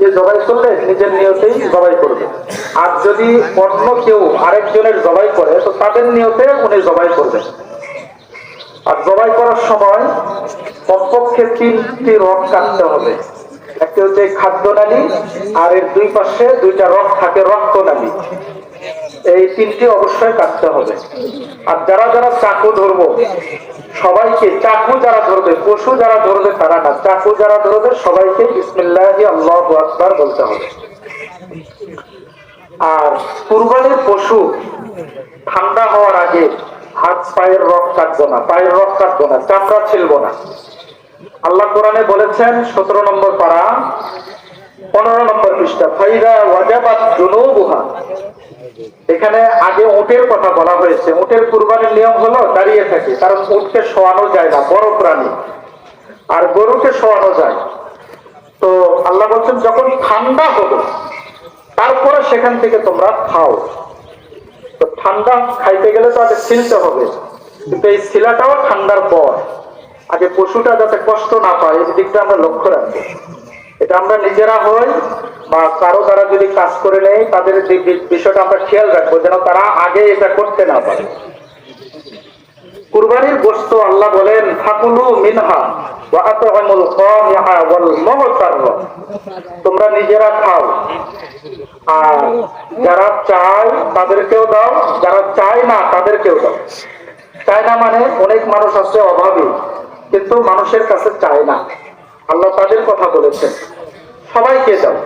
যে জবাই করলে নিজের নিয়তেই জবাই করবে, আর যদি অন্য কেউ আরেকজনের জবাই করে তো তাদের নিয়তে উনি জবাই করবেন। আর জবাই করার সময় কমপক্ষে 3টি রগ কাটতে হবে। একটি হচ্ছে খাদ্য নালী, আর এর দুই পাশে 2টা রগ থাকে রক্ত নালী। এই 3টি অবশ্যই কাটতে হবে। আর যারা যারা চাকু ধরবো সবাইকে, চাকু যারা ধরবে, পশু যারা ধরবে তারা না, চাকু যারা ধরবে সবাইকে বিসমিল্লাহি আল্লাহু আকবার বলতে হবে। আর কুরবানির পশু ঠান্ডা হওয়ার আগে হাত পায়ের রগ কাটবো না, পায়ের রগ কাটবো না, চামড়া ছিলবো না। আল্লাহ কোরআনে বলেছেন 17 নম্বর পারা 15 নম্বর পৃষ্ঠা, ফাইদা ওয়াজাবাত জুনুবুহা। এখানে আগে উটের কথা বলা হয়েছে। উটের কুরবানির নিয়ম হলো দাঁড়িয়ে থাকে, কারণ উটকে শোয়ানো যায় না, বড় প্রাণী, আর গরুকে শোয়ানো যায়। তো আল্লাহ বলছেন যখন ঠান্ডা হবে তারপরে সেখান থেকে তোমরা খাও। তো ঠান্ডা খাইতে গেলে তো আগে ছিলতে হবে, কিন্তু এই ছিলাটাও ঠান্ডার পর। আগে পশুটা যাতে কষ্ট না পায় এই দিকটা আমরা লক্ষ্য রাখবো। এটা আমরা নিজেরা হই বা কারো দ্বারা যদি কাজ করে নেই তাদের বিষয়টা আমরা খেয়াল রাখবো, যেন তারা আগে এটা করতে না পারে। কুরবানির গোশত আল্লাহ বলেন ফাকুলু মিনহা ওয়া আত'আমুল কানিআ ওয়াল মুহতার, তোমরা নিজেরা খাও, আর যারা চায় তাদেরকেও দাও, যারা চায় না তাদেরকেও দাও। চায় না মানে অনেক মানুষ আছে অভাবী, কিন্তু মানুষের কাছে চায় না, আল্লাহ তাদের কথা বলেছেন, সবাইকে দাও।